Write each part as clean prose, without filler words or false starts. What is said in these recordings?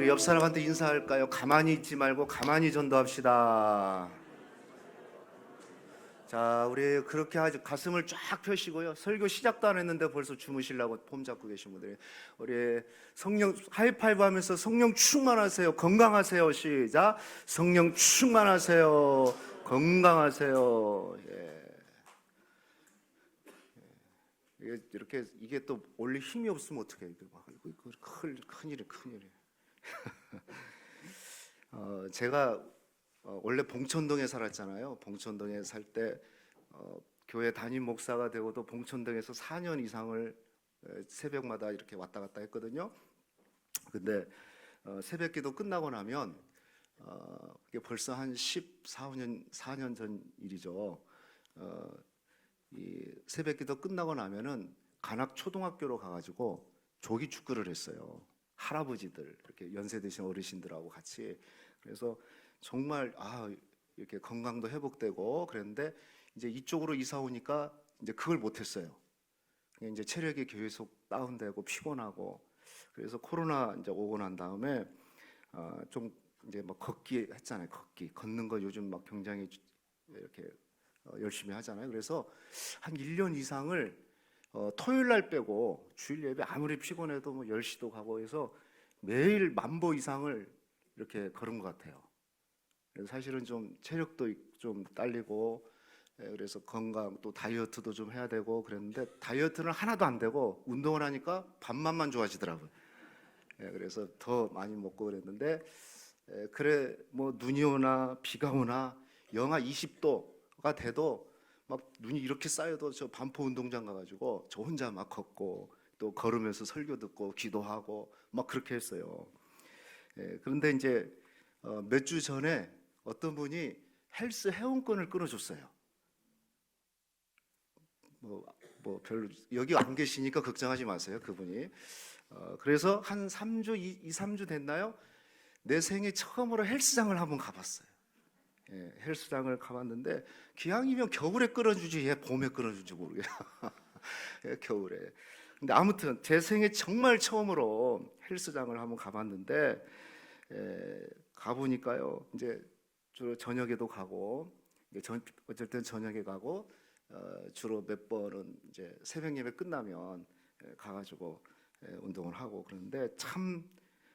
우리 옆 사람한테 인사할까요? 가만히 있지 말고 가만히 전도합시다. 자, 우리 그렇게 아주 가슴을 쫙 펴시고요. 설교 시작도 안 했는데 벌써 주무시려고 폼 잡고 계신 분들이, 우리 성령 하이파이브 하면서 성령 충만하세요. 건강하세요. 시작. 성령 충만하세요. 건강하세요. 예. 이게 또 원래 힘이 없으면 어떡해. 이거 큰일이야, 큰일이야. 제가 원래 봉천동에 살았잖아요. 봉천동에 살 때 교회 담임 목사가 되고도 봉천동에서 4년 이상을 새벽마다 이렇게 왔다 갔다 했거든요. 근데 새벽기도 끝나고 나면 그게 벌써 한 4년 전 일이죠. 이 새벽기도 끝나고 나면은 관악 초등학교로 가가지고 조기 축구를 했어요. 할아버지들, 이렇게 연세 드신 어르신들하고 같이. 그래서 정말 이렇게 건강도 회복되고 그랬는데, 이제 이쪽으로 이사 오니까 이제 그걸 못했어요. 이제 체력이 계속 다운되고 피곤하고. 그래서 코로나 이제 오고 난 다음에 좀 이제 막 걷기 했잖아요. 걷는 거 요즘 막 굉장히 이렇게 열심히 하잖아요. 그래서 한 1년 이상을 토요일 날 빼고 주일 예배 아무리 피곤해도 뭐 10시도 가고 해서 매일 10,000보 이상을 이렇게 걸은 것 같아요. 그래서 사실은 좀 체력도 좀 딸리고, 그래서 건강 또 다이어트도 좀 해야 되고 그랬는데, 다이어트는 하나도 안 되고 운동을 하니까 밥맛만 좋아지더라고요. 그래서 더 많이 먹고 그랬는데, 그래 뭐 눈이 오나 비가 오나 영하 20도가 돼도 막 눈이 이렇게 쌓여도 저 반포 운동장 가가지고 저 혼자 막 걷고 또 걸으면서 설교 듣고 기도하고 막 그렇게 했어요. 그런데 이제 몇 주 전에 어떤 분이 헬스 회원권을 끊어줬어요. 뭐 별로 여기 안 계시니까 걱정하지 마세요, 그분이. 그래서 한 3주 됐나요? 내 생애 처음으로 헬스장을 한번 가봤어요. 헬스장을 가봤는데, 기왕이면 겨울에 끊어주지 왜 봄에 끊어주지 모르겠어요. 겨울에. 근데 아무튼 제 생애 정말 처음으로 헬스장을 한번 가봤는데, 가보니까요, 이제 주로 저녁에도 가고, 어쩔 땐 저녁에 가고, 주로 몇 번은 이제 새벽 예배 끝나면 가가지고 운동을 하고 그러는데, 참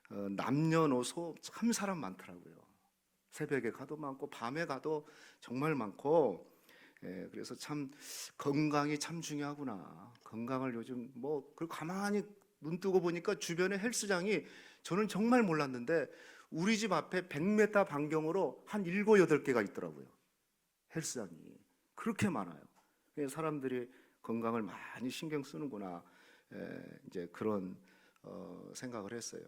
남녀노소 참 사람 많더라고요. 새벽에 가도 많고 밤에 가도 정말 많고. 그래서 참 건강이 참 중요하구나. 건강을 요즘 그리고 가만히 눈 뜨고 보니까 주변에 헬스장이, 저는 정말 몰랐는데 우리 집 앞에 100m 반경으로 한 7, 8개가 있더라고요. 헬스장이 그렇게 많아요. 그래서 사람들이 건강을 많이 신경 쓰는구나. 이제 그런 생각을 했어요.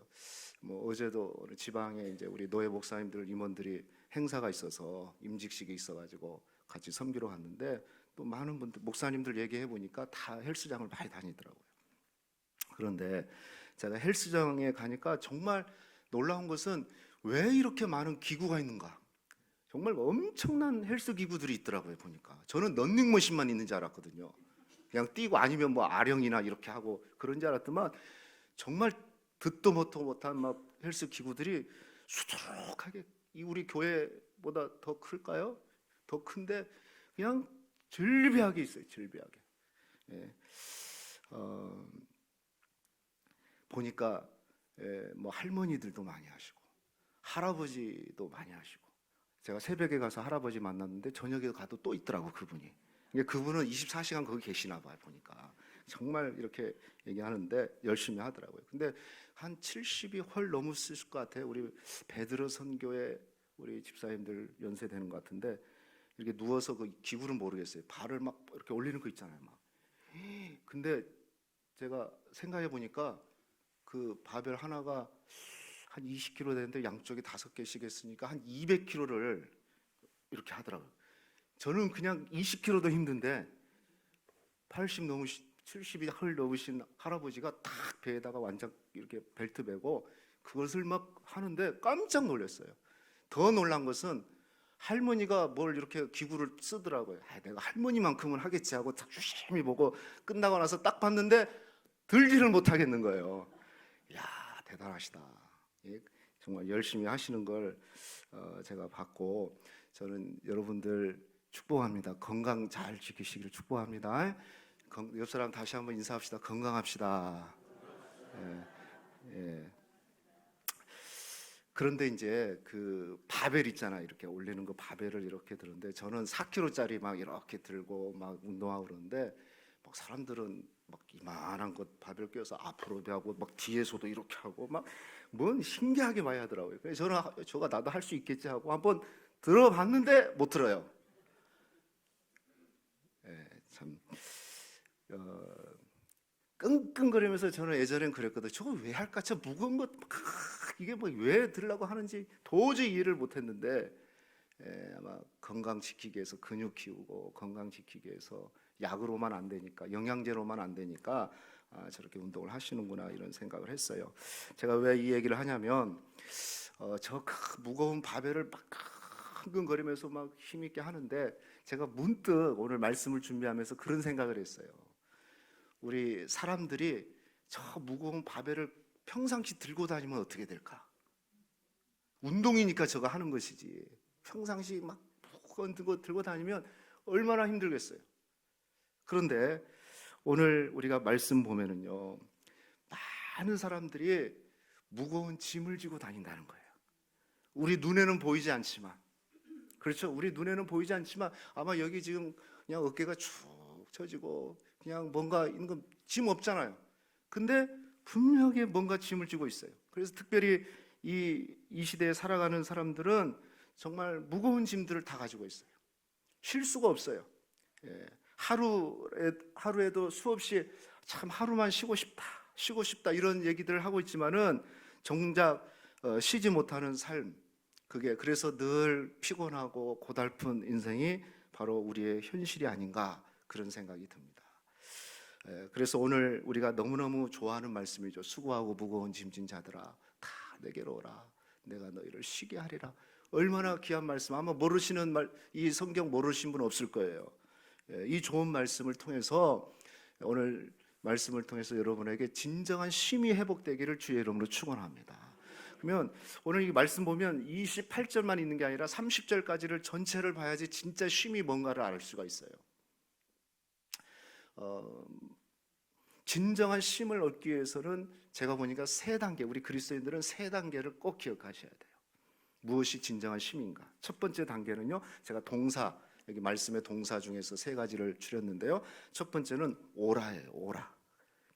어제도 지방에 이제 우리 노예 목사님들 임원들이 행사가 있어서 임직식이 있어가지고 같이 섬기러 갔는데, 또 많은 분들 목사님들 얘기해 보니까 다 헬스장을 많이 다니더라고요. 그런데 제가 헬스장에 가니까 정말 놀라운 것은 왜 이렇게 많은 기구가 있는가. 정말 엄청난 헬스 기구들이 있더라고요. 보니까 저는 런닝머신만 있는 줄 알았거든요. 그냥 뛰고 아니면 아령이나 이렇게 하고 그런 줄 알았더만, 정말 듣도 못한 막 헬스 기구들이 수두룩하게, 우리 교회보다 더 클까요? 더 큰데 그냥 즐비하게 있어요. 즐비하게. 보니까 할머니들도 많이 하시고 할아버지도 많이 하시고. 제가 새벽에 가서 할아버지 만났는데 저녁에 가도 또 있더라고, 그분이. 그분은 24시간 거기 계시나 봐요. 보니까 정말 이렇게 얘기하는데 열심히 하더라고요. 근데 한 70이 훨 넘었을 것 같아요. 우리 베드로 선교회 우리 집사님들 연세 되는 것 같은데, 이렇게 누워서 그 기구는 모르겠어요. 발을 막 이렇게 올리는 거 있잖아요. 막. 근데 제가 생각해 보니까 그 바벨 하나가 한 20kg 되는데 양쪽에 5개씩 했으니까 한 200kg를 이렇게 하더라고요. 저는 그냥 20kg도 힘든데 70이 헐 넘으신 할아버지가 딱 배에다가 완전 이렇게 벨트 매고 그것을 막 하는데 깜짝 놀랐어요. 더 놀란 것은 할머니가 뭘 이렇게 기구를 쓰더라고요. 내가 할머니만큼은 하겠지 하고 딱 유심히 보고 끝나고 나서 딱 봤는데 들지를 못하겠는 거예요. 이야, 대단하시다. 정말 열심히 하시는 걸 제가 봤고, 저는 여러분들 축복합니다. 건강 잘 지키시기를 축복합니다. 옆 사람 다시 한번 인사합시다. 건강합시다. 예, 예. 그런데 이제 그 바벨 있잖아, 이렇게 올리는 거, 바벨을 이렇게 드는데 저는 4kg짜리 막 이렇게 들고 막 운동하고 그러는데, 막 사람들은 막 이만한 것 바벨 껴서 앞으로도 하고 막 뒤에서도 이렇게 하고 막 뭔 신기하게 많이 하더라고요. 그래서 저는 저가 나도 할 수 있겠지 하고 한번 들어봤는데 못 들어요. 예, 참 끙끙거리면서 저는 예전엔 그랬거든요. 저거 왜 할까? 저 무거운 것 이게 뭐 왜 들으려고 하는지 도저히 이해를 못했는데, 아마 건강 지키기 위해서 근육 키우고 건강 지키기 위해서 약으로만 안 되니까, 영양제로만 안 되니까 저렇게 운동을 하시는구나 이런 생각을 했어요. 제가 왜 이 얘기를 하냐면 저 무거운 바벨을 막 끙끙거리면서 막 힘있게 하는데, 제가 문득 오늘 말씀을 준비하면서 그런 생각을 했어요. 우리 사람들이 저 무거운 바벨을 평상시 들고 다니면 어떻게 될까? 운동이니까 저거 하는 것이지, 평상시 막 무거운 거 들고 다니면 얼마나 힘들겠어요. 그런데 오늘 우리가 말씀 보면은요, 많은 사람들이 무거운 짐을 지고 다닌다는 거예요. 우리 눈에는 보이지 않지만, 그렇죠? 우리 눈에는 보이지 않지만 아마 여기 지금 그냥 어깨가 축 처지고 그냥 뭔가 있는 거 짐 없잖아요. 근데 분명히 뭔가 짐을 지고 있어요. 그래서 특별히 이 시대에 살아가는 사람들은 정말 무거운 짐들을 다 가지고 있어요. 쉴 수가 없어요. 예, 하루에도 수없이 참 하루만 쉬고 싶다 이런 얘기들을 하고 있지만은 정작 쉬지 못하는 삶, 그게 그래서 늘 피곤하고 고달픈 인생이 바로 우리의 현실이 아닌가 그런 생각이 듭니다. 그래서 오늘 우리가 너무너무 좋아하는 말씀이죠. 수고하고 무거운 짐진 자들아 다 내게로 오라, 내가 너희를 쉬게 하리라. 얼마나 귀한 말씀. 아마 모르시는 이 성경 모르신 분 없을 거예요. 이 좋은 말씀을 통해서, 오늘 말씀을 통해서 여러분에게 진정한 쉼이 회복되기를 주의 이름으로 축원합니다. 그러면 오늘 이 말씀 보면 28절만 있는 게 아니라 30절까지를 전체를 봐야지 진짜 쉼이 뭔가를 알 수가 있어요. 진정한 쉼을 얻기 위해서는 제가 보니까 세 단계, 우리 그리스도인들은 세 단계를 꼭 기억하셔야 돼요. 무엇이 진정한 쉼인가? 첫 번째 단계는요, 제가 동사, 여기 말씀의 동사 중에서 세 가지를 줄였는데요, 첫 번째는 오라예요. 오라.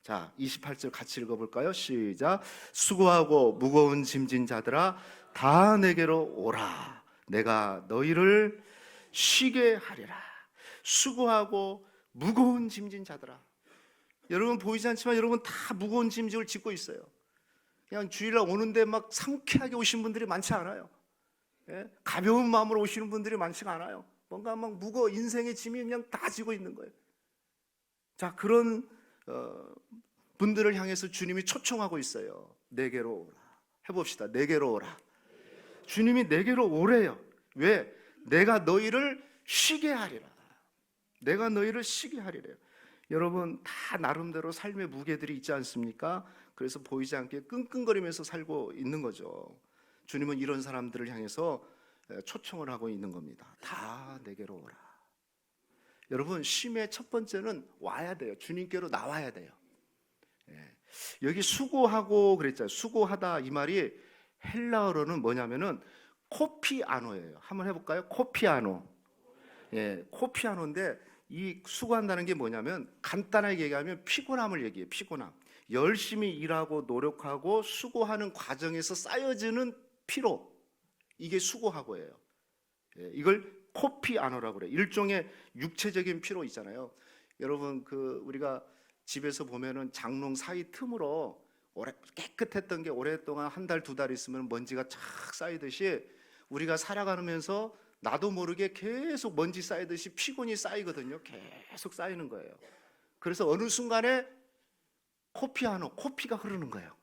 자, 28절 같이 읽어볼까요? 시작. 수고하고 무거운 짐진 자들아 다 내게로 오라, 내가 너희를 쉬게 하리라. 수고하고 무거운 짐진 자들아. 여러분 보이지 않지만 여러분 다 무거운 짐을 짓고 있어요. 그냥 주일날 오는데 막 상쾌하게 오신 분들이 많지 않아요. 예? 가벼운 마음으로 오시는 분들이 많지가 않아요. 뭔가 막 인생의 짐이 그냥 다 지고 있는 거예요. 자, 그런 분들을 향해서 주님이 초청하고 있어요. 내게로 오라. 해봅시다. 내게로 오라. 주님이 내게로 오래요. 왜? 내가 너희를 쉬게 하리라. 내가 너희를 쉬게 하리래요. 여러분 다 나름대로 삶의 무게들이 있지 않습니까? 그래서 보이지 않게 끙끙거리면서 살고 있는 거죠. 주님은 이런 사람들을 향해서 초청을 하고 있는 겁니다. 다 내게로 오라. 여러분 쉼의 첫 번째는 와야 돼요. 주님께로 나와야 돼요. 여기 수고하고 그랬잖아요. 수고하다 이 말이 헬라어로는 뭐냐면은 코피아노예요. 한번 해볼까요? 코피아노. 코피아노인데 이 수고한다는 게 뭐냐면 간단하게 얘기하면 피곤함을 얘기해요. 피곤함. 열심히 일하고 노력하고 수고하는 과정에서 쌓여지는 피로, 이게 수고하고예요. 이걸 코피아노라고 그래요. 일종의 육체적인 피로 있잖아요. 여러분 우리가 집에서 보면은 장롱 사이 틈으로 깨끗했던 게 오랫동안 한 달, 두 달 있으면 먼지가 착 쌓이듯이 우리가 살아가면서 나도 모르게 계속 먼지 쌓이듯이 피곤이 쌓이거든요. 계속 쌓이는 거예요. 그래서 어느 순간에 코피가 흐르는 거예요.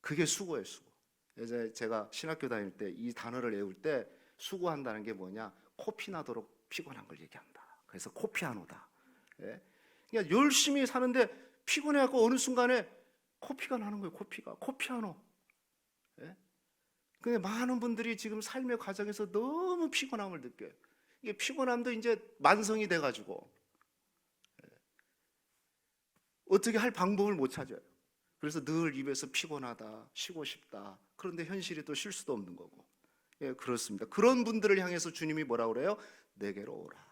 그게 수고예요, 수고. 예전에 제가 신학교 다닐 때 이 단어를 외울 때 수고한다는 게 뭐냐, 코피 나도록 피곤한 걸 얘기한다. 그래서 코피아노다. 그러니까 열심히 사는데 피곤해갖고 어느 순간에 코피가 나는 거예요. 코피아노. 근데 많은 분들이 지금 삶의 과정에서 너무 피곤함을 느껴요. 이게 피곤함도 이제 만성이 돼가지고 어떻게 할 방법을 못 찾아요. 그래서 늘 입에서 피곤하다, 쉬고 싶다. 그런데 현실이 또 쉴 수도 없는 거고. 예, 그렇습니다. 그런 분들을 향해서 주님이 뭐라 그래요? 내게로 오라.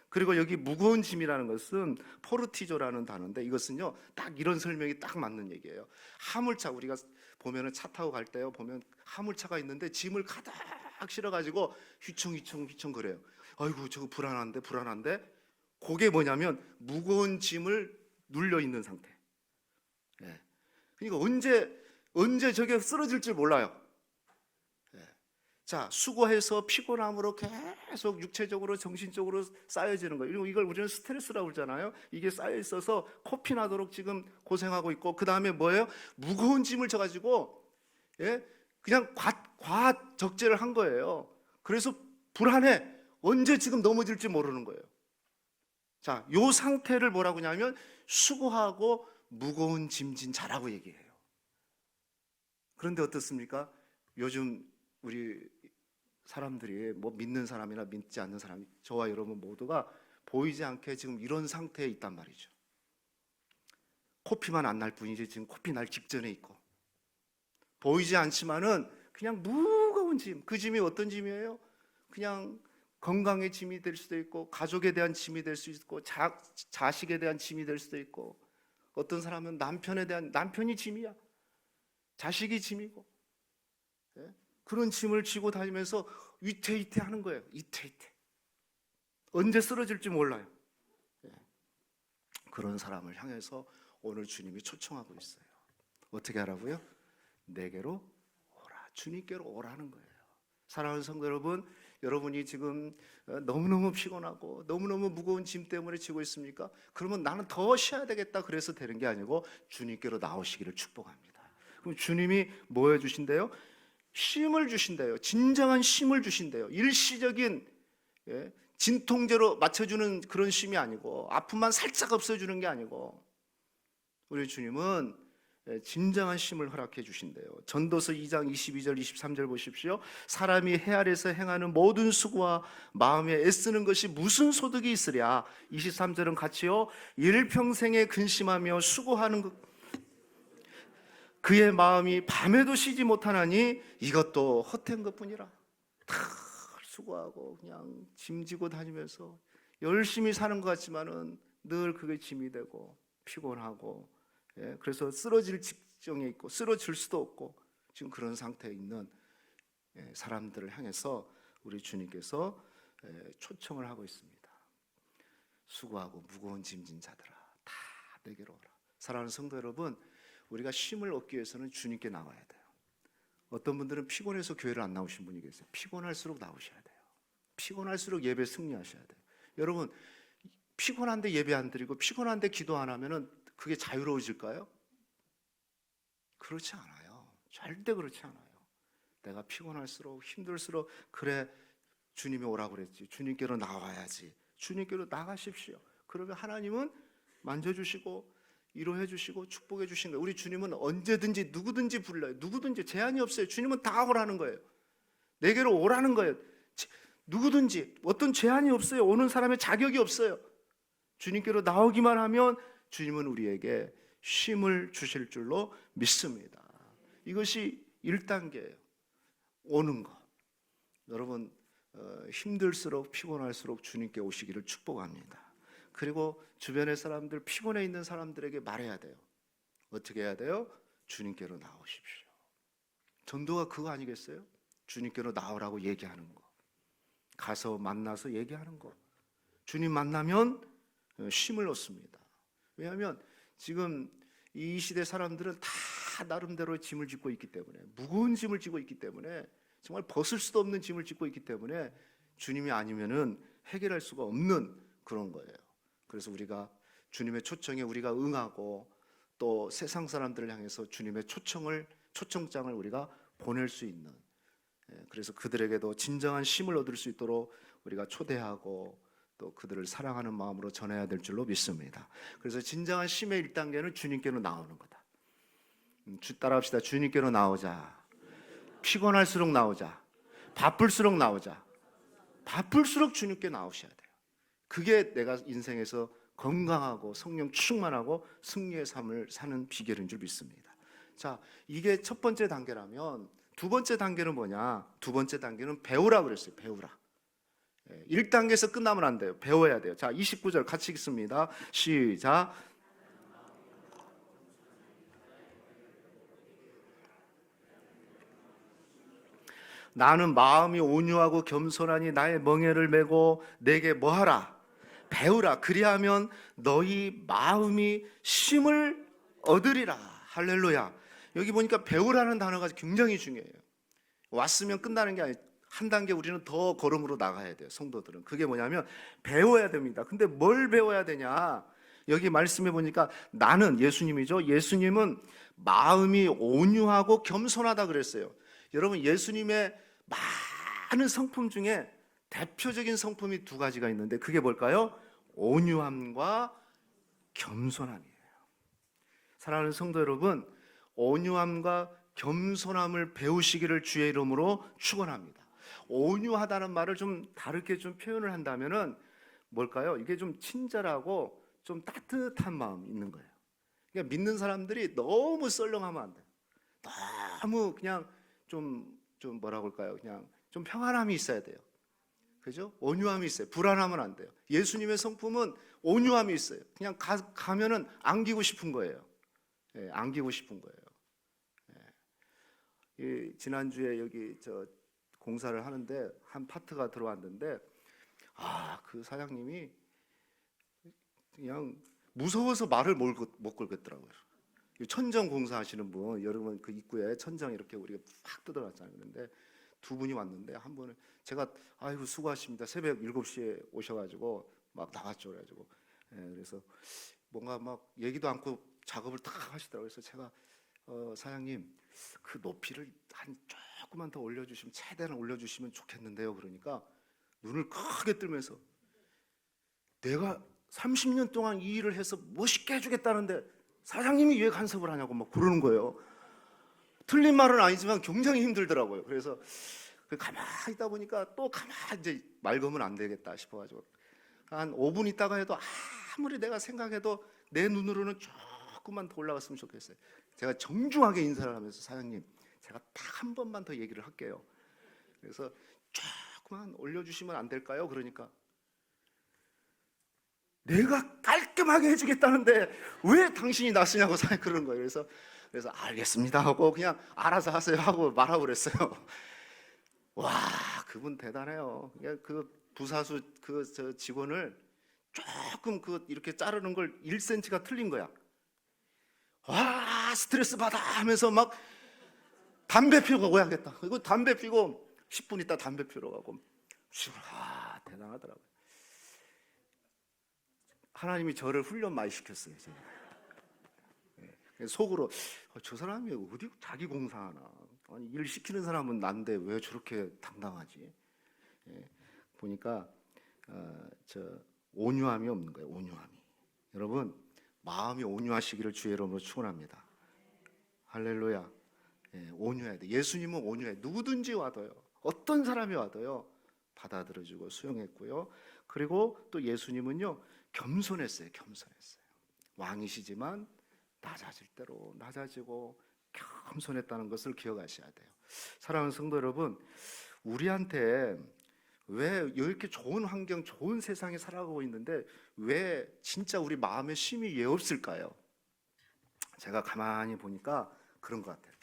그리고 여기 무거운 짐이라는 것은 포르티조라는 단어인데, 이것은요 딱 이런 설명이 딱 맞는 얘기예요. 화물차, 우리가 보면은 차 타고 갈 때요 보면 화물차가 있는데 짐을 가득 실어가지고 휘청휘청 거려요. 아이고 저거 불안한데. 그게 뭐냐면 무거운 짐을 눌려 있는 상태. 예. 그러니까 언제 저게 쓰러질지 몰라요. 예. 자, 수고해서 피곤함으로 계속 육체적으로 정신적으로 쌓여지는 거예요. 이걸 우리는 스트레스라고 그러잖아요. 이게 쌓여 있어서 코피 나도록 지금 고생하고 있고, 그 다음에 뭐예요? 무거운 짐을 져가지고 그냥 과적재를 한 거예요. 그래서 불안해. 언제 지금 넘어질지 모르는 거예요. 자, 요 상태를 뭐라고 하냐면 수고하고 무거운 짐진 자라고 얘기해요. 그런데 어떻습니까? 요즘 우리 사람들이 뭐 믿는 사람이나 믿지 않는 사람, 저와 여러분 모두가 보이지 않게 지금 이런 상태에 있단 말이죠. 코피만 안 날 뿐이지 지금 코피 날 직전에 있고, 보이지 않지만은 그냥 무거운 짐, 그 짐이 어떤 짐이에요? 그냥 건강의 짐이 될 수도 있고, 가족에 대한 짐이 될 수 있고, 자식에 대한 짐이 될 수도 있고, 어떤 사람은 남편이 짐이야, 자식이 짐이고, 그런 짐을 지고 다니면서 위태위태 하는 거예요. 위태위태. 언제 쓰러질지 몰라요. 그런 사람을 향해서 오늘 주님이 초청하고 있어요. 어떻게 하라고요? 내게로 오라. 주님께로 오라는 거예요. 사랑하는 성도 여러분, 여러분이 지금 너무너무 피곤하고 너무너무 무거운 짐 때문에 지고 있습니까? 그러면 나는 더 쉬어야 되겠다 그래서 되는 게 아니고 주님께로 나오시기를 축복합니다. 그럼 주님이 뭐 해주신대요? 쉼을 주신대요. 진정한 쉼을 주신대요. 일시적인 진통제로 맞춰주는 그런 쉼이 아니고, 아픔만 살짝 없애주는 게 아니고, 우리 주님은 진정한 쉼을 허락해 주신대요. 전도서 2장 22절 23절 보십시오. 사람이 해 아래서 행하는 모든 수고와 마음에 애쓰는 것이 무슨 소득이 있으랴. 23절은 같이요. 일평생에 근심하며 수고하는 것, 그의 마음이 밤에도 쉬지 못하나니 이것도 헛된 것뿐이라. 다 수고하고 그냥 짐지고 다니면서 열심히 사는 것 같지만은 늘 그게 짐이 되고 피곤하고, 그래서 쓰러질 직정에 있고 쓰러질 수도 없고 지금 그런 상태에 있는 사람들을 향해서 우리 주님께서 초청을 하고 있습니다. 수고하고 무거운 짐진 자들아 다 내게로 오라. 사랑하는 성도 여러분, 우리가 쉼을 얻기 위해서는 주님께 나와야 돼요. 어떤 분들은 피곤해서 교회를 안 나오신 분이 계세요. 피곤할수록 나오셔야 돼요. 피곤할수록 예배 승리하셔야 돼요. 여러분, 피곤한데 예배 안 드리고 피곤한데 기도 안 하면은 그게 자유로워질까요? 그렇지 않아요. 절대 그렇지 않아요. 내가 피곤할수록 힘들수록, 그래 주님이 오라고 그랬지, 주님께로 나와야지, 주님께로 나가십시오. 그러면 하나님은 만져주시고 위로해 주시고 축복해 주신 거예요. 우리 주님은 언제든지 누구든지 불러요. 누구든지 제한이 없어요. 주님은 다 오라는 거예요. 내게로 오라는 거예요. 누구든지 어떤 제한이 없어요. 오는 사람의 자격이 없어요. 주님께로 나오기만 하면 주님은 우리에게 쉼을 주실 줄로 믿습니다. 이것이 1단계예요. 오는 것. 여러분, 힘들수록 피곤할수록 주님께 오시기를 축복합니다. 그리고 주변의 사람들, 피곤해 있는 사람들에게 말해야 돼요. 어떻게 해야 돼요? 주님께로 나오십시오. 전도가 그거 아니겠어요? 주님께로 나오라고 얘기하는 거, 가서 만나서 얘기하는 거. 주님 만나면 쉼을 얻습니다. 왜냐하면 지금 이 시대 사람들은 다 나름대로 짐을 짓고 있기 때문에, 무거운 짐을 지고 있기 때문에, 정말 벗을 수도 없는 짐을 짓고 있기 때문에 주님이 아니면은 해결할 수가 없는 그런 거예요. 그래서 우리가 주님의 초청에 우리가 응하고, 또 세상 사람들을 향해서 주님의 초청장을 우리가 보낼 수 있는, 그래서 그들에게도 진정한 쉼을 얻을 수 있도록 우리가 초대하고 또 그들을 사랑하는 마음으로 전해야 될 줄로 믿습니다. 그래서 진정한 쉼의 1단계는 주님께로 나오는 거다. 따라합시다. 주님께로 나오자. 피곤할수록 나오자. 바쁠수록 나오자. 바쁠수록 주님께 나오셔야 돼요. 그게 내가 인생에서 건강하고 성령 충만하고 승리의 삶을 사는 비결인 줄 믿습니다. 자, 이게 첫 번째 단계라면 두 번째 단계는 뭐냐? 두 번째 단계는 배우라 그랬어요. 배우라. 1단계에서 끝나면 안 돼요. 배워야 돼요. 자, 29절 같이 읽습니다. 시작. 나는 마음이 온유하고 겸손하니 나의 멍에를 메고 내게 뭐하라? 배우라. 그리하면 너희 마음이 쉼을 얻으리라. 할렐루야. 여기 보니까 배우라는 단어가 굉장히 중요해요. 왔으면 끝나는 게 아니에요. 한 단계 우리는 더 걸음으로 나가야 돼요. 성도들은. 그게 뭐냐면 배워야 됩니다. 근데 뭘 배워야 되냐? 여기 말씀해 보니까 나는, 예수님이죠. 예수님은 마음이 온유하고 겸손하다 그랬어요. 여러분, 예수님의 많은 성품 중에 대표적인 성품이 두 가지가 있는데 그게 뭘까요? 온유함과 겸손함이에요. 사랑하는 성도 여러분, 온유함과 겸손함을 배우시기를 주의 이름으로 축원합니다. 온유하다는 말을 좀 다르게 좀 표현을 한다면은 뭘까요? 이게 좀 친절하고 좀 따뜻한 마음이 있는 거예요. 그러니까 믿는 사람들이 너무 썰렁하면 안 돼요. 너무 그냥 좀 뭐라고 할까요? 그냥 좀 평안함이 있어야 돼요. 그죠? 온유함이 있어요. 불안하면 안 돼요. 예수님의 성품은 온유함이 있어요. 그냥 가면은 안기고 싶은 거예요. 예, 안기고 싶은 거예요. 예. 지난주에 여기 공사를 하는데 한 파트가 들어왔는데 그 사장님이 그냥 무서워서 말을 못 걸겠더라고요. 천정 공사하시는 분, 여러분 그 입구에 천정 이렇게 우리가 확 뜯어놨잖아요. 그런데 두 분이 왔는데 한 분은 제가 아이고 수고하십니다. 새벽 7시에 오셔가지고 막 나왔죠. 그래가지고 그래서 뭔가 막 얘기도 않고 작업을 딱 하시더라고요. 그래서 제가 사장님 그 높이를 한 조금만 더 올려주시면, 최대한 올려주시면 좋겠는데요. 그러니까 눈을 크게 뜨면서 내가 30년 동안 이 일을 해서 멋있게 해주겠다는데 사장님이 왜 간섭을 하냐고 막 그러는 거예요. 틀린 말은 아니지만 굉장히 힘들더라고요. 그래서 가만히 있다 보니까 또 가만히 이제 말 걸면 안 되겠다 싶어가지고 한 5분 있다가 해도 아무리 내가 생각해도 내 눈으로는 조금만 더 올라갔으면 좋겠어요. 제가 정중하게 인사를 하면서 사장님 제가 딱 한 번만 더 얘기를 할게요. 그래서 조금만 올려주시면 안 될까요? 그러니까 내가 깔끔하게 해주겠다는데 왜 당신이 나서냐고 그러는 거예요. 그래서 알겠습니다 하고 그냥 알아서 하세요 하고 말하고 그랬어요. 와, 그분 대단해요. 그냥 그 부사수 저 직원을 조금 이렇게 자르는 걸 1cm가 틀린 거야. 와, 스트레스 받아 하면서 막 담배 피우고 가고 해야겠다. 그리고 담배 피고 10분 있다 담배 피우러 가고. 대단하더라고요. 하나님이 저를 훈련 많이 시켰어요. 속으로 저 사람이 어디 자기 공사하나. 아니, 일 시키는 사람은 난데 왜 저렇게 당당하지? 보니까 온유함이 없는 거예요. 온유함이. 여러분 마음이 온유하시기를 주의 이름으로 축원합니다. 할렐루야. 온유해야 돼. 예수님은 온유해. 누구든지 와도요. 어떤 사람이 와도요. 받아들여주고 수용했고요. 그리고 또 예수님은요. 겸손했어요. 왕이시지만 낮아질 대로 낮아지고 겸손했다는 것을 기억하셔야 돼요. 사랑하는 성도 여러분, 우리한테 왜 이렇게 좋은 환경, 좋은 세상에 살아가고 있는데 왜 진짜 우리 마음에 쉼이 왜 없을까요? 제가 가만히 보니까 그런 것 같아요.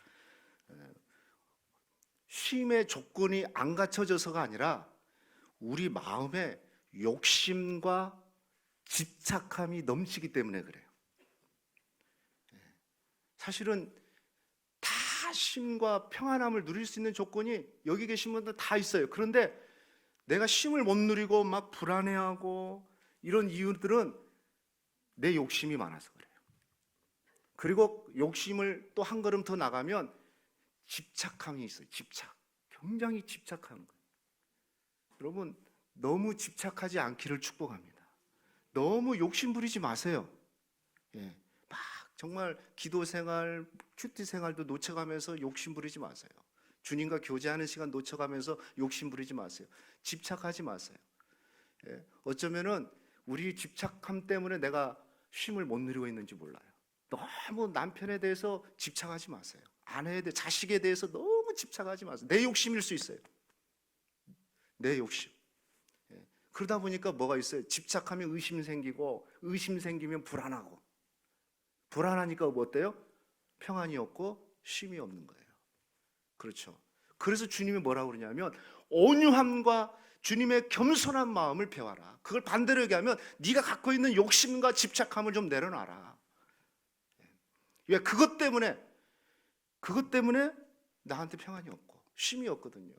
쉼의 조건이 안 갖춰져서가 아니라 우리 마음에 욕심과 집착함이 넘치기 때문에 그래요. 사실은 다 쉼과 평안함을 누릴 수 있는 조건이 여기 계신 분들 다 있어요. 그런데 내가 쉼을 못 누리고 막 불안해하고 이런 이유들은 내 욕심이 많아서 그래요. 그리고 욕심을 또 한 걸음 더 나가면 집착함이 있어요. 굉장히 집착하는 거예요. 여러분 너무 집착하지 않기를 축복합니다. 너무 욕심 부리지 마세요. 막 정말 기도 생활, 큐티 생활도 놓쳐가면서 욕심 부리지 마세요. 주님과 교제하는 시간 놓쳐가면서 욕심 부리지 마세요. 집착하지 마세요. 예, 어쩌면은 우리 집착함 때문에 내가 쉼을 못 누리고 있는지 몰라요. 너무 남편에 대해서 집착하지 마세요. 아내에 대해, 자식에 대해서 너무 집착하지 마세요. 내 욕심일 수 있어요. 내 욕심. 예, 그러다 보니까 뭐가 있어요? 집착하면 의심 생기고, 의심 생기면 불안하고, 불안하니까 뭐 어때요? 평안이 없고 쉼이 없는 거예요. 그렇죠. 그래서 주님이 뭐라고 그러냐면 온유함과 주님의 겸손한 마음을 배워라. 그걸 반대로 얘기하면 네가 갖고 있는 욕심과 집착함을 좀 내려놔라. 왜? 그것 때문에 나한테 평안이 없고 쉼이 없거든요.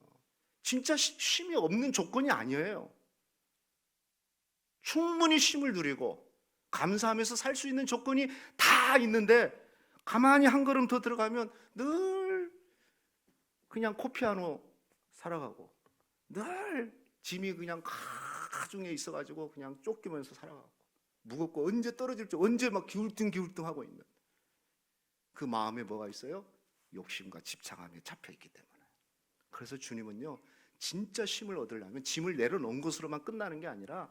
진짜 쉼이 없는 조건이 아니에요. 충분히 쉼을 누리고 감사하면서 살 수 있는 조건이 다 있는데 가만히 한 걸음 더 들어가면 늘 그냥 코피아노 살아가고, 늘 짐이 그냥 가중에 있어가지고 그냥 쫓기면서 살아가고, 무겁고 언제 떨어질지, 언제 막 기울등 하고 있는 그 마음에 뭐가 있어요? 욕심과 집착함에 잡혀있기 때문에. 그래서 주님은요, 진짜 쉼을 얻으려면 짐을 내려놓은 것으로만 끝나는 게 아니라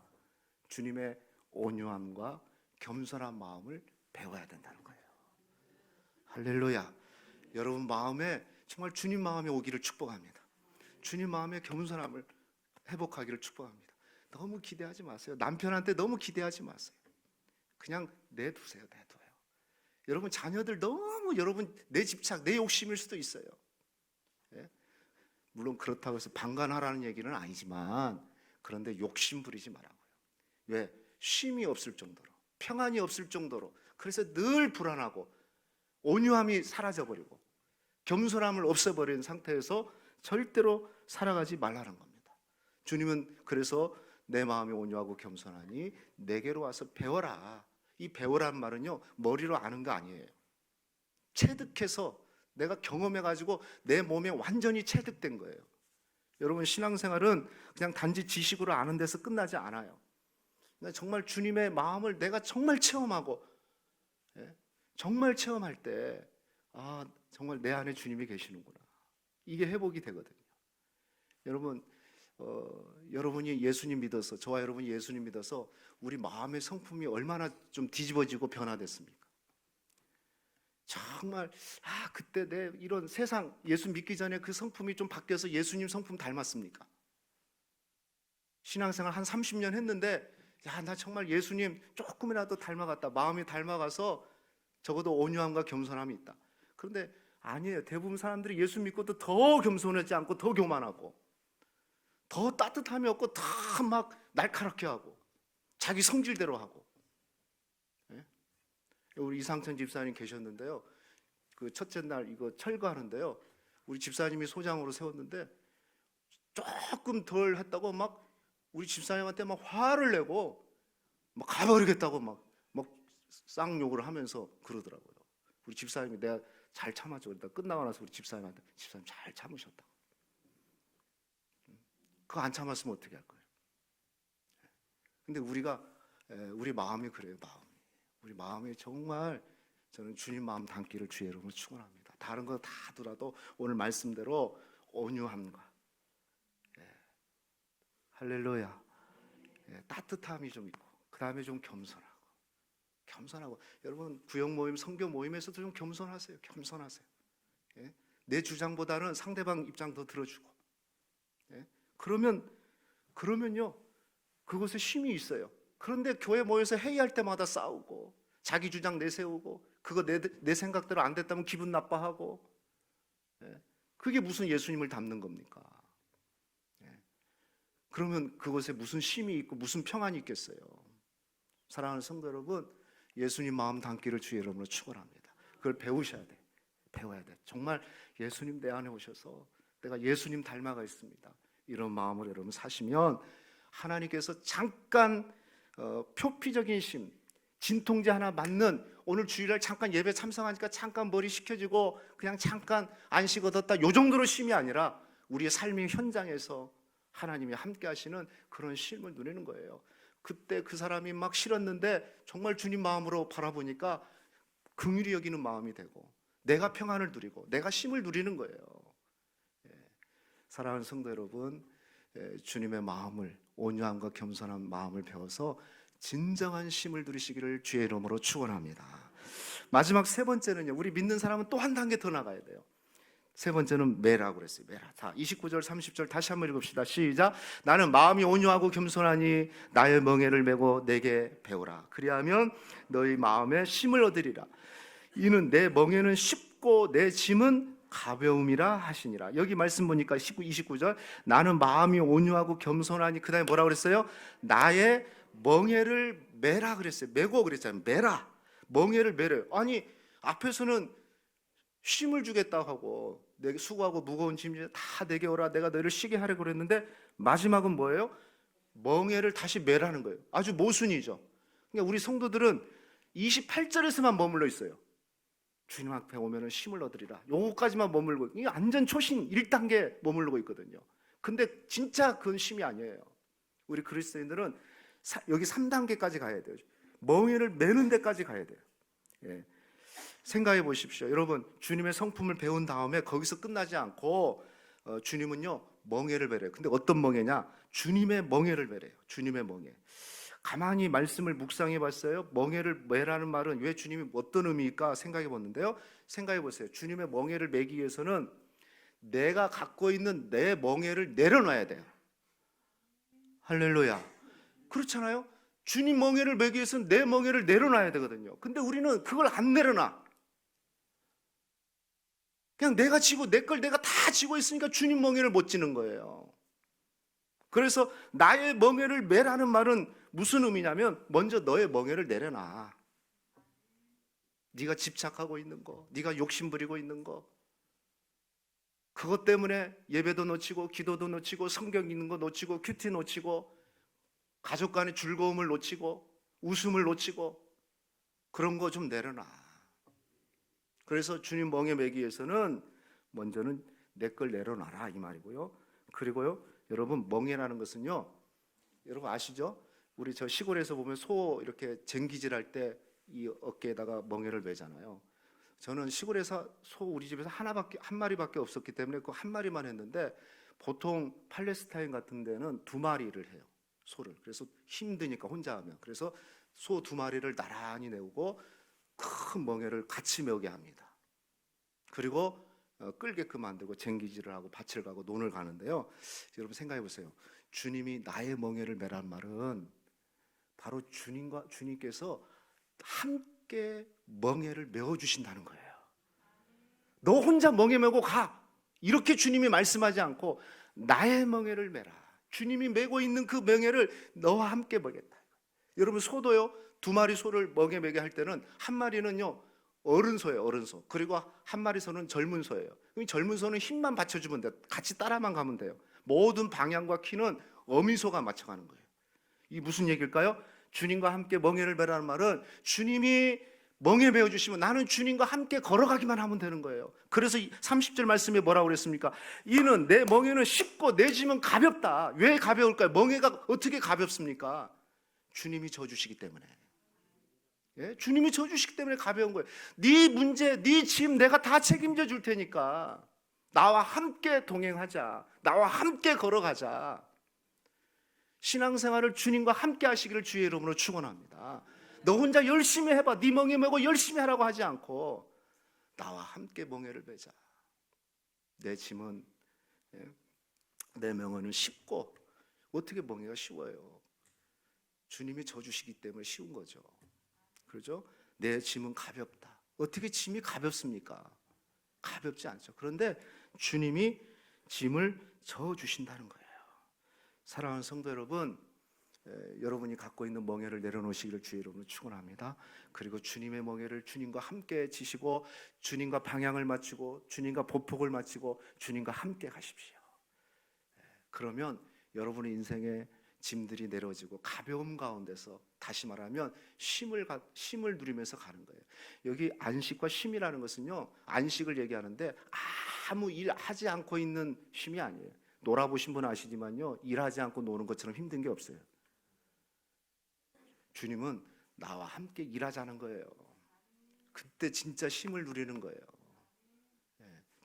주님의 온유함과 겸손한 마음을 배워야 된다는 거예요. 할렐루야. 여러분 마음에 정말 주님 마음에 오기를 축복합니다. 주님 마음의 겸손함을 회복하기를 축복합니다. 너무 기대하지 마세요. 남편한테 너무 기대하지 마세요. 그냥 내두세요. 내둬요. 여러분 자녀들 너무 여러분 내 집착, 내 욕심일 수도 있어요. 예? 물론 그렇다고 해서 방관하라는 얘기는 아니지만, 그런데 욕심 부리지 말라고요. 왜? 쉼이 없을 정도로, 평안이 없을 정도로, 그래서 늘 불안하고 온유함이 사라져버리고 겸손함을 없애버린 상태에서 절대로 살아가지 말라는 겁니다. 주님은 그래서 내 마음이 온유하고 겸손하니 내게로 와서 배워라. 이 배워란 말은요, 머리로 아는 거 아니에요. 체득해서 내가 경험해가지고 내 몸에 완전히 체득된 거예요. 여러분 신앙생활은 그냥 단지 지식으로 아는 데서 끝나지 않아요. 정말 주님의 마음을 내가 정말 체험하고, 정말 체험할 때 정말 내 안에 주님이 계시는구나, 이게 회복이 되거든요. 여러분 여러분이 예수님 믿어서, 저와 여러분이 예수님 믿어서 우리 마음의 성품이 얼마나 좀 뒤집어지고 변화됐습니까? 정말 그때 내 이런 세상 예수 믿기 전에 그 성품이 좀 바뀌어서 예수님 성품 닮았습니까? 신앙생활 한 30년 했는데 나 정말 예수님 조금이라도 닮아갔다, 마음이 닮아가서 적어도 온유함과 겸손함이 있다. 그런데 아니에요. 대부분 사람들이 예수 믿고도 더 겸손하지 않고 더 교만하고 더 따뜻함이 없고 더 막 날카롭게 하고 자기 성질대로 하고. 우리 이상천 집사님 계셨는데요, 그 첫째 날 이거 철거하는데요, 우리 집사님이 소장으로 세웠는데 조금 덜 했다고 막 우리 집사님한테 막 화를 내고 막 가버리겠다고 막 쌍욕을 하면서 그러더라고요. 우리 집사님이 내가 잘 참았죠. 그러다 끝나고 나서 우리 집사님한테 집사님 잘 참으셨다고. 그거 안 참았으면 어떻게 할 거예요? 근데 우리 마음이 그래요. 우리 마음이 정말, 저는 주님 마음 담기를 주의 이름으로 축원합니다. 다른 거 다 하더라도 오늘 말씀대로 온유함과 할렐루야, 따뜻함이 좀 있고, 그 다음에 좀 겸손하고. 여러분 구역 모임, 성교 모임에서도 좀 겸손하세요. 내 주장보다는 상대방 입장 더 들어주고. 그러면요, 그곳에 쉼이 있어요. 그런데 교회 모여서 회의할 때마다 싸우고 자기 주장 내세우고 그거 내 생각대로 안 됐다면 기분 나빠하고, 그게 무슨 예수님을 닮는 겁니까? 그러면 그곳에 무슨 쉼이 있고 무슨 평안이 있겠어요? 사랑하는 성도 여러분, 예수님 마음 담기를 주의 이름으로 축원합니다. 그걸 배워야 돼. 정말 예수님 내 안에 오셔서 내가 예수님 닮아가 있습니다, 이런 마음으로 여러분 사시면 하나님께서 잠깐 표피적인 쉼, 진통제 하나 맞는, 오늘 주일날 잠깐 예배 참석하니까 잠깐 머리 식혀지고 그냥 잠깐 안식 얻었다, 요 정도로 쉼이 아니라 우리의 삶의 현장에서 하나님이 함께 하시는 그런 쉼을 누리는 거예요. 그때 그 사람이 막 싫었는데 정말 주님 마음으로 바라보니까 긍휼히 여기는 마음이 되고 내가 평안을 누리고 내가 쉼을 누리는 거예요. 사랑하는 성도 여러분, 주님의 마음을, 온유함과 겸손한 마음을 배워서 진정한 쉼을 누리시기를 주의 이름으로 축원합니다. 마지막 세 번째는요, 우리 믿는 사람은 또 한 단계 더 나가야 돼요. 세 번째는 매라고 그랬어요. 매라. 다 29절 30절 다시 한번 읽읍시다. 시작. 나는 마음이 온유하고 겸손하니 나의 멍에를 메고 내게 배우라. 그리하면 너희 마음에 쉼을 얻으리라. 이는 내 멍에는 쉽고 내 짐은 가벼움이라 하시니라. 여기 말씀 보니까 29절 나는 마음이 온유하고 겸손하니, 그 다음에 뭐라고 그랬어요? 나의 멍에를 메라 그랬어요. 메고 그랬잖아요. 메라. 멍에를 메래요. 아니, 앞에서는 쉼을 주겠다고 하고 내게 수고하고 무거운 짐을 다 내게 오라, 내가 너희를 쉬게 하려고 그랬는데 마지막은 뭐예요? 멍에를 다시 메라는 거예요. 아주 모순이죠. 그러니까 우리 성도들은 28절에서만 머물러 있어요. 주님 앞에 오면은 쉼을 얻으리라. 요거까지만 머물고, 이게 완전 초신 1단계 머무르고 있거든요. 근데 진짜 그건 쉼이 아니에요. 우리 그리스도인들은 여기 3단계까지 가야 돼요. 멍에를 메는 데까지 가야 돼요. 예. 생각해 보십시오. 여러분, 주님의 성품을 배운 다음에 거기서 끝나지 않고 주님은요 멍에를 메래요. 근데 어떤 멍에냐? 주님의 멍에를 메래요. 주님의 멍에. 가만히 말씀을 묵상해 봤어요. 멍에를 메라는 말은 왜 주님이 어떤 의미일까 생각해 봤는데요. 생각해 보세요. 주님의 멍에를 메기 위해서는 내가 갖고 있는 내 멍에를 내려놔야 돼요. 할렐루야. 그렇잖아요. 주님 멍에를 메기 위해서는 내 멍에를 내려놔야 되거든요. 근데 우리는 그걸 안 내려놔. 그냥 내가 지고 내 걸 내가 다 지고 있으니까 주님 멍에를 못 지는 거예요. 그래서 나의 멍에를 메라는 말은 무슨 의미냐면 먼저 너의 멍에를 내려놔. 네가 집착하고 있는 거, 네가 욕심 부리고 있는 거, 그것 때문에 예배도 놓치고 기도도 놓치고 성경 읽는 거 놓치고 큐티 놓치고 가족 간의 즐거움을 놓치고 웃음을 놓치고 그런 거 좀 내려놔. 그래서 주님 멍에 매기 위해서는 먼저는 내 걸 내려놔라 이 말이고요. 그리고요, 여러분 멍에라는 것은요, 여러분 아시죠? 우리 저 시골에서 보면 소 이렇게 쟁기질할 때 이 어깨에다가 멍에를 매잖아요. 저는 시골에서 소 우리 집에서 한 마리밖에 없었기 때문에 그 한 마리만 했는데 보통 팔레스타인 같은 데는 두 마리를 해요. 소를. 그래서 힘드니까 혼자 하면. 그래서 소 두 마리를 나란히 내우고 큰 멍에를 같이 메우게 합니다. 그리고 끌게끔 만들고 쟁기질을 하고 밭을 가고 논을 가는데요. 여러분 생각해 보세요. 주님이 나의 멍에를 메란 말은 바로 주님께서 함께 멍에를 메워 주신다는 거예요. 너 혼자 멍에 메고 가, 이렇게 주님이 말씀하지 않고 나의 멍에를 메라. 주님이 메고 있는 그 멍에를 너와 함께 메겠다. 여러분 소도요, 두 마리 소를 멍에 메게 할 때는 한 마리는요 어른 소예요, 어른 소. 그리고 한 마리 소는 젊은 소예요. 그럼 젊은 소는 힘만 받쳐주면 돼요. 같이 따라만 가면 돼요. 모든 방향과 키는 어미 소가 맞춰가는 거예요. 이게 무슨 얘기일까요? 주님과 함께 멍에를 메라는 말은 주님이 멍에 메어주시면 나는 주님과 함께 걸어가기만 하면 되는 거예요. 그래서 30절 말씀에 뭐라고 그랬습니까? 이는 내 멍에는 쉽고 내 짐은 가볍다. 왜 가벼울까요? 멍에가 어떻게 가볍습니까? 주님이 져주시기 때문에. 예? 주님이 져주시기 때문에 가벼운 거예요. 네 문제, 네 짐 내가 다 책임져 줄 테니까 나와 함께 동행하자. 나와 함께 걸어가자. 신앙생활을 주님과 함께 하시기를 주의 이름으로 축원합니다. 너 혼자 열심히 해봐. 네 멍에 메고 열심히 하라고 하지 않고 나와 함께 멍에를 매자. 내 짐은, 내 멍에는 쉽고, 어떻게 멍에가 쉬워요? 주님이 져주시기 때문에 쉬운 거죠. 그렇죠? 내 짐은 가볍다. 어떻게 짐이 가볍습니까? 가볍지 않죠. 그런데 주님이 짐을 져주신다는 거예요. 사랑하는 성도 여러분, 여러분이 갖고 있는 멍에를 내려놓으시기를 주의 이름으로 축원합니다. 그리고 주님의 멍에를 주님과 함께 지시고 주님과 방향을 맞추고 주님과 보폭을 맞추고 주님과 함께 가십시오. 그러면 여러분의 인생의 짐들이 내려지고 가벼움 가운데서, 다시 말하면 쉼을 누리면서 가는 거예요. 여기 안식과 쉼이라는 것은요, 안식을 얘기하는데 아무 일 하지 않고 있는 쉼이 아니에요. 놀아보신 분 아시지만요, 일하지 않고 노는 것처럼 힘든 게 없어요. 주님은 나와 함께 일하자는 거예요. 그때 진짜 쉼을 누리는 거예요.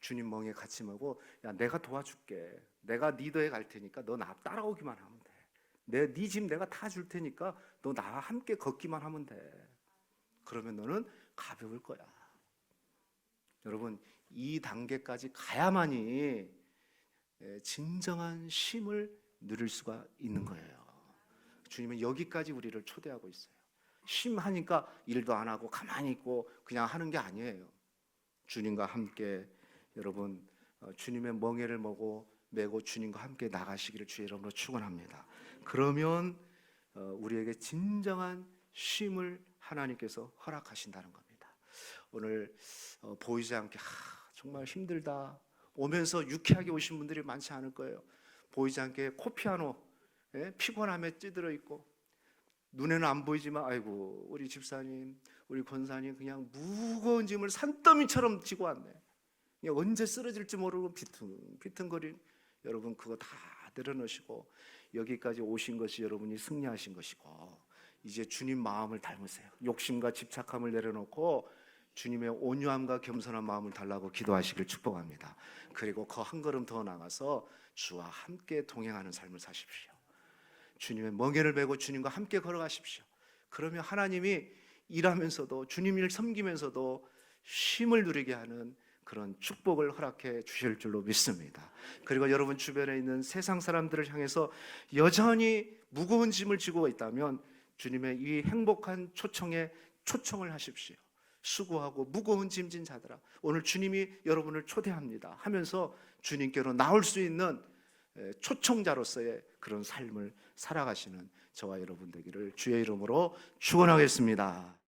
주님 멍에 같이 머고 야 내가 도와줄게. 내가 리더에 갈 테니까 너 나 따라오기만 하면 돼. 네 집 내가 다 줄 테니까 너 나와 함께 걷기만 하면 돼. 그러면 너는 가벼울 거야. 여러분 이 단계까지 가야만이 진정한 쉼을 누릴 수가 있는 거예요. 주님은 여기까지 우리를 초대하고 있어요. 쉼하니까 일도 안 하고 가만히 있고 그냥 하는 게 아니에요. 주님과 함께 여러분 주님의 멍에를 메고 주님과 함께 나가시기를 주의 이름으로 축원합니다. 그러면 우리에게 진정한 쉼을 하나님께서 허락하신다는 겁니다. 오늘 보이지 않게 정말 힘들다 오면서 유쾌하게 오신 분들이 많지 않을 거예요. 보이지 않게 코피아노 피곤함에 찌들어 있고 눈에는 안 보이지만 아이고 우리 집사님 우리 권사님 그냥 무거운 짐을 산더미처럼 지고 왔네. 그냥 언제 쓰러질지 모르고 비퉁비퉁거린 여러분 그거 다 내려놓으시고 여기까지 오신 것이 여러분이 승리하신 것이고 이제 주님 마음을 닮으세요. 욕심과 집착함을 내려놓고 주님의 온유함과 겸손한 마음을 달라고 기도하시길 축복합니다. 그리고 그 한 걸음 더 나가서 주와 함께 동행하는 삶을 사십시오. 주님의 멍에를 메고 주님과 함께 걸어가십시오. 그러면 하나님이 일하면서도 주님 일 섬기면서도 쉼을 누리게 하는 그런 축복을 허락해 주실 줄로 믿습니다. 그리고 여러분 주변에 있는 세상 사람들을 향해서 여전히 무거운 짐을 지고 있다면 주님의 이 행복한 초청에 초청을 하십시오. 수고하고 무거운 짐진 자들아 오늘 주님이 여러분을 초대합니다 하면서 주님께로 나올 수 있는 초청자로서의 그런 삶을 살아가시는 저와 여러분 되기를 주의 이름으로 축원하겠습니다.